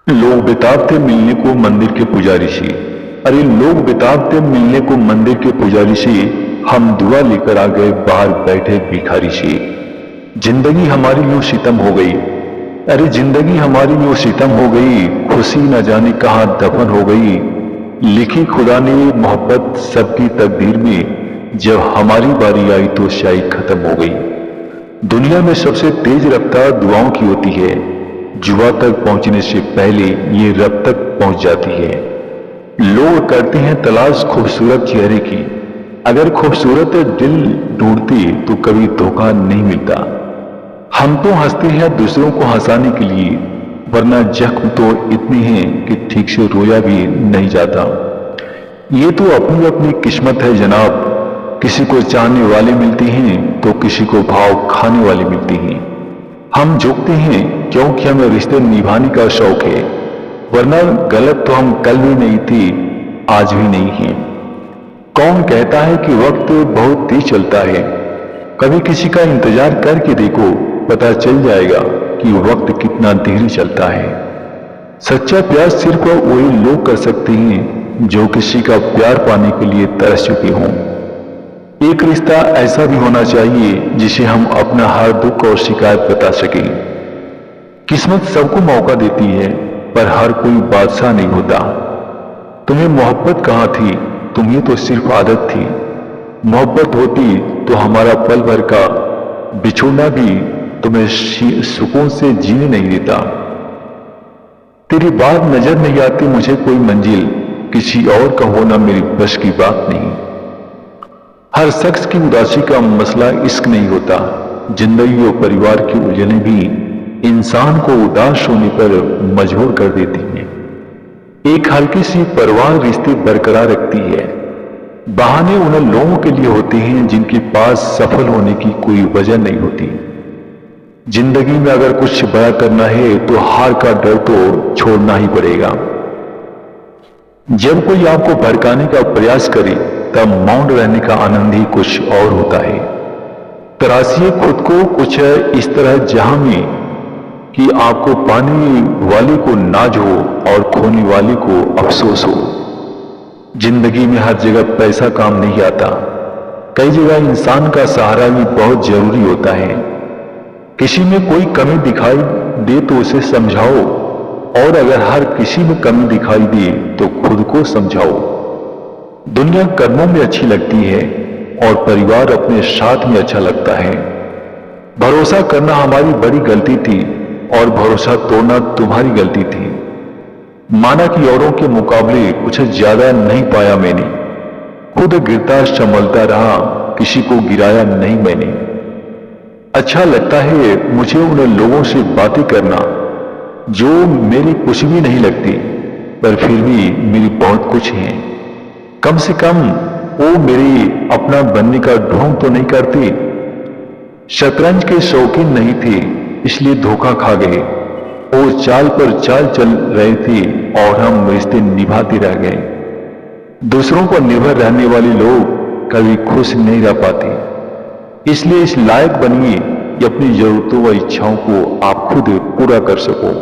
लोग बेताब थे मिलने को मंदिर के पुजारी से। अरे लोग बेताब थे मिलने को मंदिर के पुजारी से। हम दुआ लेकर आ गए बाहर बैठे भिखारी से। जिंदगी हमारी यूं सितम हो गई। अरे जिंदगी हमारी यूं सितम हो गई। खुशी न जाने कहां दफन हो गई। लिखी खुदा ने मोहब्बत सबकी तकदीर में। जब हमारी बारी आई तो शायद खत्म हो गई। दुनिया में सबसे तेज रफ्तार दुआओं की होती है। जुआ तक पहुंचने से पहले ये रब तक पहुंच जाती है। लोग करते हैं तलाश खूबसूरत चेहरे की। अगर खूबसूरत दिल ढूंढते तो कभी धोखा नहीं मिलता। हम तो हंसते हैं दूसरों को हंसाने के लिए, वरना जख्म तो इतने हैं कि ठीक से रोया भी नहीं जाता। ये तो अपनी अपनी किस्मत है जनाब। किसी को चाहने वाले मिलते हैं तो किसी को भाव खाने वाले मिलते हैं। हम झुकते हैं क्योंकि हमें रिश्ते निभाने का शौक है, वरना गलत तो हम कल भी नहीं थे, आज भी नहीं है। कौन कहता है कि वक्त बहुत तेज चलता है। कभी किसी का इंतजार करके देखो, पता चल जाएगा कि वक्त कितना धीरे चलता है। सच्चा प्यार सिर्फ वही लोग कर सकते हैं जो किसी का प्यार पाने के लिए तरस चुके हों। एक रिश्ता ऐसा भी होना चाहिए जिसे हम अपना हर दुख और शिकायत बता सकें। किस्मत सबको मौका देती है, पर हर कोई बादशाह नहीं होता। तुम्हें मोहब्बत कहाँ थी, तुम्हें तो सिर्फ आदत थी। मोहब्बत होती तो हमारा पल भर का बिछोड़ना भी तुम्हें सुकून से जीने नहीं देता। तेरी बात नजर नहीं आती मुझे कोई मंजिल, किसी और का होना मेरी बस की बात नहीं। हर शख्स की उदासी का मसला इश्क नहीं होता। जिंदगी और परिवार की उलझनें भी इंसान को उदास होने पर मजबूर कर देती हैं। एक हल्की सी परवाह रिश्ते बरकरार रखती है। बहाने उन लोगों के लिए होते हैं जिनके पास सफल होने की कोई वजह नहीं होती। जिंदगी में अगर कुछ बड़ा करना है तो हार का डर तो छोड़ना ही पड़ेगा। जब कोई आपको भड़काने का प्रयास करे तब मौन रहने का आनंद ही कुछ और होता है। तराशिए खुद को कुछ इस तरह जहां में कि आपको पाने वाले को नाज हो और खोने वाले को अफसोस हो। जिंदगी में हर जगह पैसा काम नहीं आता। कई जगह इंसान का सहारा भी बहुत जरूरी होता है। किसी में कोई कमी दिखाई दे तो उसे समझाओ, और अगर हर किसी में कमी दिखाई दे तो खुद को समझाओ। दुनिया कर्मों में अच्छी लगती है और परिवार अपने साथ में अच्छा लगता है। भरोसा करना हमारी बड़ी गलती थी और भरोसा तोड़ना तुम्हारी गलती थी। माना कि औरों के मुकाबले कुछ ज्यादा नहीं पाया मैंने। खुद गिरता संभलता रहा, किसी को गिराया नहीं मैंने। अच्छा लगता है मुझे उन लोगों से बातें करना जो मेरी कुछ भी नहीं लगती, पर फिर भी मेरी बहुत कुछ है। कम से कम वो मेरी अपना बनने का ढोंग तो नहीं करती। शतरंज के शौकीन नहीं थे इसलिए धोखा खा गए। वो चाल पर चाल चल रहे थे और हम रिश्ते निभाते रह गए। दूसरों पर निर्भर रहने वाले लोग कभी खुश नहीं रह पाते। इसलिए इस लायक बनिए कि अपनी जरूरतों व इच्छाओं को आप खुद पूरा कर सको।